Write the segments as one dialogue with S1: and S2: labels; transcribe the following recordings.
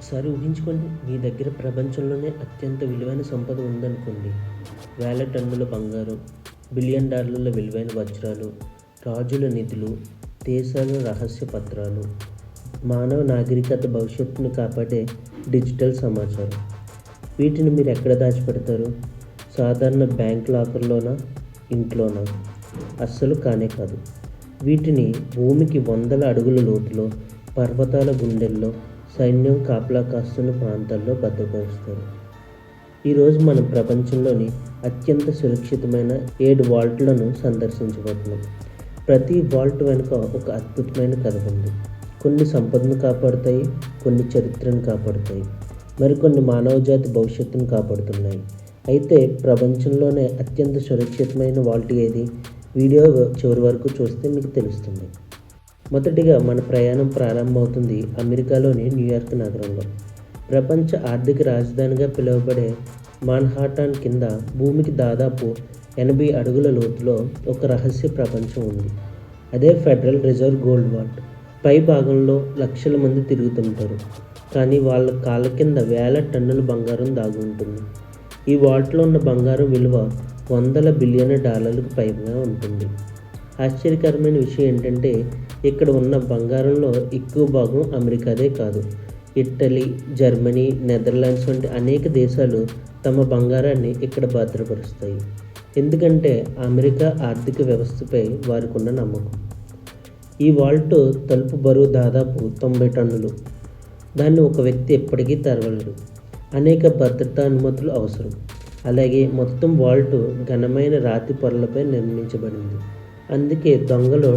S1: ఒకసారి ఊహించుకోండి, మీ దగ్గర ప్రపంచంలోనే అత్యంత విలువైన సంపద ఉందనుకోండి. వేల టన్నుల బంగారం, బిలియన్ డాలర్ల విలువైన వజ్రాలు, రాజుల నిధులు, దేశాల రహస్య పత్రాలు, మానవ నాగరికత భవిష్యత్తును కాపాడే డిజిటల్ సమాచారం. వీటిని మీరు ఎక్కడ దాచిపెడతారు? సాధారణ బ్యాంక్ లాకర్లోనా, ఇంట్లోనా? అస్సలు కానే కాదు. వీటిని భూమికి వందల అడుగుల లోతులో, పర్వతాల గుండెల్లో, సైన్యం కాపలా కాస్తున్న ప్రాంతాల్లో భద్రపరుస్తారు. ఈరోజు మనం ప్రపంచంలోని అత్యంత సురక్షితమైన 7 వాల్ట్లను సందర్శించబోతున్నాం. ప్రతి వాల్ట్ వెనుక ఒక అద్భుతమైన కథ ఉంది. కొన్ని సంపదను కాపాడుతాయి, కొన్ని చరిత్రను కాపాడుతాయి, మరికొన్ని మానవజాతి భవిష్యత్తును కాపాడుతున్నాయి. అయితే ప్రపంచంలోనే అత్యంత సురక్షితమైన వాల్ట్ ఏది? వీడియో చివరి వరకు చూస్తే మీకు తెలుస్తుంది. మొదటిగా మన ప్రయాణం ప్రారంభమవుతుంది అమెరికాలోని న్యూయార్క్ నగరంలో. ప్రపంచ ఆర్థిక రాజధానిగా పిలువబడే మాన్హాటన్ కింద భూమికి దాదాపు 80 అడుగుల లోతులో ఒక రహస్య ప్రపంచం ఉంది. అదే ఫెడరల్ రిజర్వ్ గోల్డ్ వాల్ట్. పై భాగంలో లక్షల మంది తిరుగుతుంటారు, కానీ వాళ్ళ కాళ్ళ కింద వేల టన్నుల బంగారం దాగి ఉంటుంది. ఈ వాల్ట్లో ఉన్న బంగారం విలువ వందల బిలియన్ డాలర్లకు పైగా ఉంటుంది. ఆశ్చర్యకరమైన విషయం ఏంటంటే, ఇక్కడ ఉన్న బంగారంలో ఎక్కువ భాగం అమెరికాదే కాదు, ఇటలీ, జర్మనీ, నెదర్లాండ్స్ వంటి అనేక దేశాలు తమ బంగారాన్ని ఇక్కడ భద్రపరుస్తాయి. ఎందుకంటే అమెరికా ఆర్థిక వ్యవస్థపై వారికి ఉన్న నమ్మకం. ఈ వాల్ట్ తలుపు బరువు దాదాపు 90 టన్నులు. దాన్ని ఒక వ్యక్తి ఎప్పటికీ తెరవలేడు. అనేక భద్రతా అనుమతులు అవసరం. అలాగే మొత్తం వాల్ట్ ఘనమైన రాతి పొరలపై నిర్మించబడింది. అందుకే దొంగలు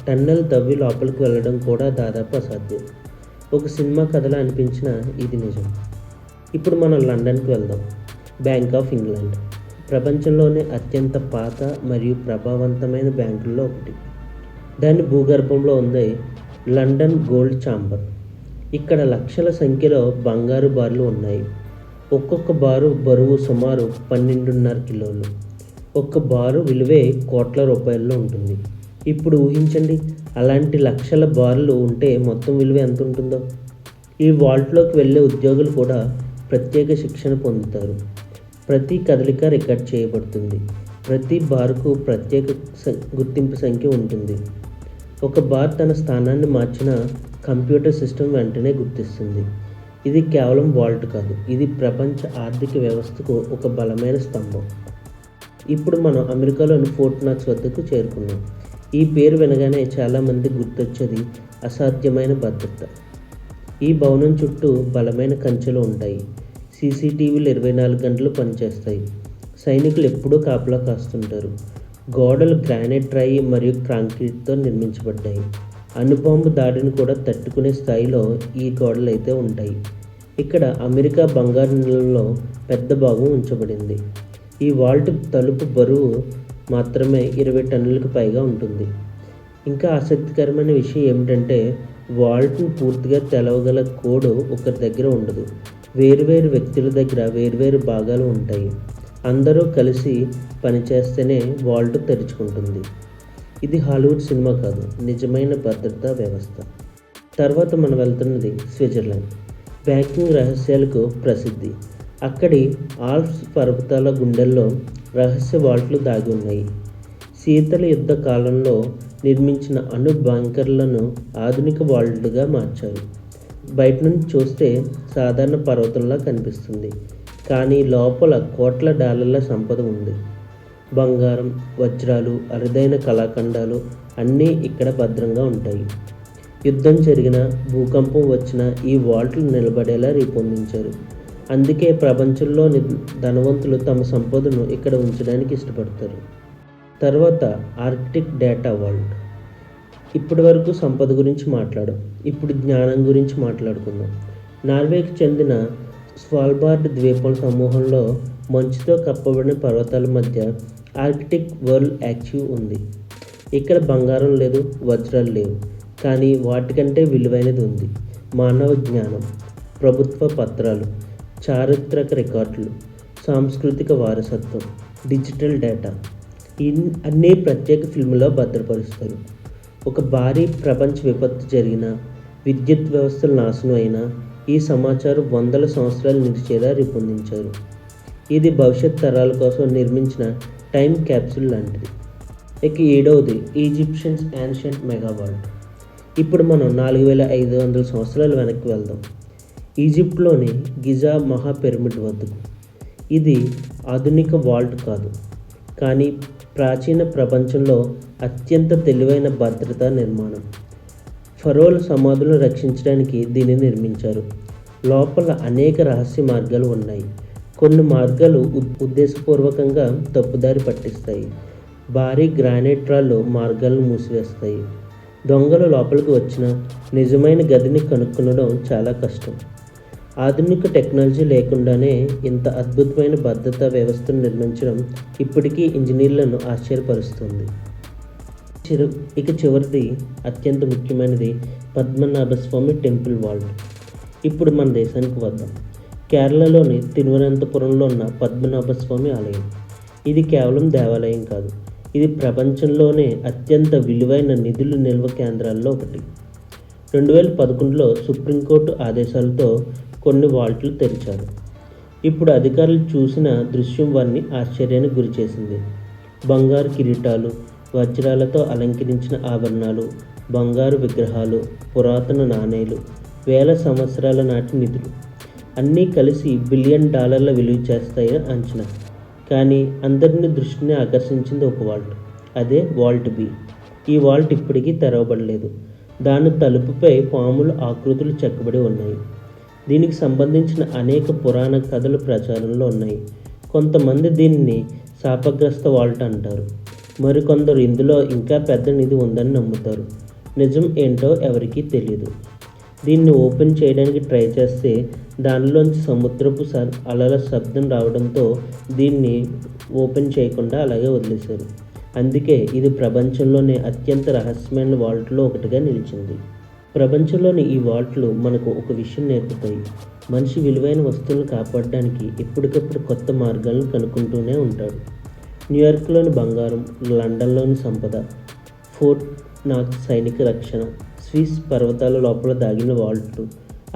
S1: టన్నెల్ తవ్వి లోపలికి వెళ్ళడం కూడా దాదాపు అసాధ్యం. ఒక సినిమా కథలా అనిపించిన ఇది నిజం. ఇప్పుడు మనం లండన్కి వెళ్దాం. బ్యాంక్ ఆఫ్ ఇంగ్లాండ్ ప్రపంచంలోనే అత్యంత పాత మరియు ప్రభావవంతమైన బ్యాంకుల్లో ఒకటి. దాని భూగర్భంలో ఉంది లండన్ గోల్డ్ ఛాంబర్. ఇక్కడ లక్షల సంఖ్యలో బంగారు బార్లు ఉన్నాయి. ఒక్కొక్క బారు బరువు సుమారు 12.5 కిలోలు. ఒక్క బారు విలువే కోట్ల రూపాయల్లో ఉంటుంది. ఇప్పుడు ఊహించండి, అలాంటి లక్షల బార్లు ఉంటే మొత్తం విలువ ఎంత ఉంటుందో. ఈ వాల్ట్లోకి వెళ్ళే ఉద్యోగులు కూడా ప్రత్యేక శిక్షణ పొందుతారు. ప్రతి కదలిక రికార్డ్ చేయబడుతుంది. ప్రతి బార్కు ప్రత్యేక గుర్తింపు సంఖ్య ఉంటుంది. ఒక బార్ తన స్థానాన్ని మార్చిన కంప్యూటర్ సిస్టమ్ వెంటనే గుర్తిస్తుంది. ఇది కేవలం వాల్ట్ కాదు, ఇది ప్రపంచ ఆర్థిక వ్యవస్థకు ఒక బలమైన స్తంభం. ఇప్పుడు మనం అమెరికాలోని ఫోర్ట్ నాక్స్ వద్దకు చేరుకున్నాం. ఈ పేరు వినగానే చాలామంది గుర్తొచ్చేది అసాధ్యమైన భద్రత. ఈ భవనం చుట్టూ బలమైన కంచెలు ఉంటాయి. సీసీటీవీలు 24 గంటలు పనిచేస్తాయి. సైనికులు ఎప్పుడూ కాపలా కాస్తుంటారు. గోడలు గ్రానైట్ రాయి మరియు కాంక్రీట్తో నిర్మించబడ్డాయి. అణుబాంబు దాడిని కూడా తట్టుకునే స్థాయిలో ఈ గోడలు అయితే ఉంటాయి. ఇక్కడ అమెరికా బంగారు నిల్వలో పెద్ద భాగం ఉంచబడింది. ఈ వాల్ట్ తలుపు బరువు మాత్రమే 20 టన్నులకు పైగా ఉంటుంది. ఇంకా ఆసక్తికరమైన విషయం ఏమిటంటే, వాల్ట్ను పూర్తిగా తెలవగల కోడ్ ఒకరి దగ్గర ఉండదు. వేరువేరు వ్యక్తుల దగ్గర వేరువేరు భాగాలు ఉంటాయి. అందరూ కలిసి పనిచేస్తేనే వాల్ట్ తెరుచుకుంటుంది. ఇది హాలీవుడ్ సినిమా కాదు, నిజమైన భద్రతా వ్యవస్థ. తర్వాత మనం వెళ్తున్నది స్విట్జర్లాండ్. బ్యాంకింగ్ రహస్యాలకు ప్రసిద్ధి. అక్కడి ఆల్ప్స్ పర్వతాల గుండెల్లో రహస్య వాల్ట్లు దాగి ఉన్నాయి. శీతల యుద్ధ కాలంలో నిర్మించిన అణు బంకర్లను ఆధునిక వాల్ట్లుగా మార్చారు. బయట నుంచి చూస్తే సాధారణ పర్వతంలా కనిపిస్తుంది, కానీ లోపల కోట్ల డాలర్ల సంపద ఉంది. బంగారం, వజ్రాలు, అరుదైన కళాఖండాలు అన్నీ ఇక్కడ భద్రంగా ఉంటాయి. యుద్ధం జరిగినా, భూకంపం వచ్చినా ఈ వాల్ట్లు నిలబడేలా రూపొందించారు. అందుకే ప్రపంచంలోని ధనవంతులు తమ సంపదను ఇక్కడ ఉంచడానికి ఇష్టపడతారు. తర్వాత ఆర్కిటిక్ డేటా వాల్ట్. ఇప్పటి వరకు సంపద గురించి మాట్లాడాం, ఇప్పుడు జ్ఞానం గురించి మాట్లాడుకుందాం. నార్వేకి చెందిన స్వాల్బార్డ్ ద్వీపం సమూహంలో మంచుతో కప్పబడిన పర్వతాల మధ్య ఆర్కిటిక్ వరల్డ్ యాక్టివ్ ఉంది. ఇక్కడ బంగారం లేదు, వజ్రాలు లేవు, కానీ వాటికంటే విలువైనది ఉంది. మానవ జ్ఞానం, ప్రభుత్వ పత్రాలు, చారిత్రక రికార్డులు, సాంస్కృతిక వారసత్వం, డిజిటల్ డేటా అన్నీ ప్రత్యేక ఫిల్మ్లో భద్రపరుస్తారు. ఒక భారీ ప్రపంచ విపత్తు జరిగినా, విద్యుత్ వ్యవస్థలు నాశనం అయినా, ఈ సమాచారం వందల సంవత్సరాలు నిలిచేలా రూపొందించారు. ఇది భవిష్యత్ తరాల కోసం నిర్మించిన టైం క్యాప్సూల్ లాంటిది. ఇక 7వది ఈజిప్షియన్స్ యాన్షియంట్ మెగా వాల్ట్. ఇప్పుడు మనం 4500 సంవత్సరాలు వెనక్కి వెళ్దాం. ఈజిప్ట్లోని గిజా మహా పిరమిడ్ వద్దకు. ఇది ఆధునిక వాల్ట్ కాదు, కానీ ప్రాచీన ప్రపంచంలో అత్యంత తెలివైన భద్రతా నిర్మాణం. ఫరోల సమాధులను రక్షించడానికి దీన్ని నిర్మించారు. లోపల అనేక రహస్య మార్గాలు ఉన్నాయి. కొన్ని మార్గాలు ఉద్దేశపూర్వకంగా తప్పుదారి పట్టిస్తాయి. భారీ గ్రానైట్ రాళ్ళు మార్గాలను మూసివేస్తాయి. దొంగలు లోపలికి వచ్చినా నిజమైన గదిని కనుక్కొనడం చాలా కష్టం. ఆధునిక టెక్నాలజీ లేకుండానే ఇంత అద్భుతమైన భద్రతా వ్యవస్థను నిర్మించడం ఇప్పటికీ ఇంజనీర్లను ఆశ్చర్యపరుస్తుంది. ఇక చివరిది అత్యంత ముఖ్యమైనది పద్మనాభస్వామి టెంపుల్ వాల్ట్. ఇప్పుడు మన దేశానికి వద్దాం. కేరళలోని తిరువనంతపురంలో ఉన్న పద్మనాభస్వామి ఆలయం. ఇది కేవలం దేవాలయం కాదు, ఇది ప్రపంచంలోనే అత్యంత విలువైన నిధుల నిల్వ కేంద్రాల్లో ఒకటి. 2011లో సుప్రీంకోర్టు ఆదేశాలతో కొన్ని వాల్ట్లు తెరిచారు. ఇప్పుడు అధికారులు చూసిన దృశ్యం వారిని ఆశ్చర్యానికి గురిచేసింది. బంగారు కిరీటాలు, వజ్రాలతో అలంకరించిన ఆభరణాలు, బంగారు విగ్రహాలు, పురాతన నాణేలు, వేల సంవత్సరాల నాటి నిధులు అన్నీ కలిసి $1 బిలియన్ విలువ చేస్తాయని అంచనా. కానీ అందరినీ దృష్టిని ఆకర్షించింది ఒక వాల్ట్. అదే వాల్ట్ బి. ఈ వాల్ట్ ఇప్పటికీ తెరవబడలేదు. దాని తలుపుపై పాముల ఆకృతులు చెక్కబడి ఉన్నాయి. దీనికి సంబంధించిన అనేక పురాణ కథలు ప్రచారంలో ఉన్నాయి. కొంతమంది దీన్ని శాపగ్రస్త వాల్ట్ అంటారు. మరికొందరు ఇందులో ఇంకా పెద్ద నిధి ఉందని నమ్ముతారు. నిజం ఏంటో ఎవరికీ తెలియదు. దీన్ని ఓపెన్ చేయడానికి ట్రై చేస్తే దానిలోంచి సముద్రపు అలల శబ్దం రావడంతో దీన్ని ఓపెన్ చేయకుండా అలాగే వదిలేశారు. అందుకే ఇది ప్రపంచంలోనే అత్యంత రహస్యమైన వాల్ట్లో ఒకటిగా నిలిచింది. ప్రపంచంలోని ఈ వాల్ట్లు మనకు ఒక విషయం నేర్పుతాయి. మనిషి విలువైన వస్తువులను కాపాడడానికి ఎప్పటికప్పుడు కొత్త మార్గాలను కనుక్కుంటూనే ఉంటాడు. న్యూయార్క్లోని బంగారం, లండన్లోని సంపద, ఫోర్ట్ నాక్స్ సైనిక రక్షణ, స్విస్ పర్వతాల లోపల దాగిన వాల్ట్లు,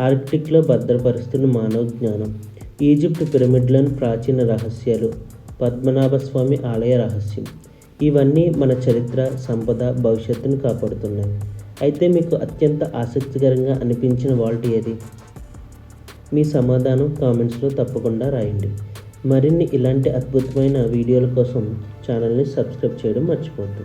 S1: ఆర్కిటిక్లో భద్రపరుస్తున్న మానవ జ్ఞానం, ఈజిప్ట్ పిరమిడ్లోని ప్రాచీన రహస్యాలు, పద్మనాభస్వామి ఆలయ రహస్యం, ఇవన్నీ మన చరిత్ర, సంపద, భవిష్యత్తును కాపాడుతున్నాయి. అయితే మీకు అత్యంత ఆసక్తికరంగా అనిపించిన వాల్ట్ ఏది? మీ సమాధానం కామెంట్స్లో తప్పకుండా రాయండి. మరిన్ని ఇలాంటి అద్భుతమైన వీడియోల కోసం ఛానల్ని సబ్స్క్రైబ్ చేయడం మర్చిపోవద్దు.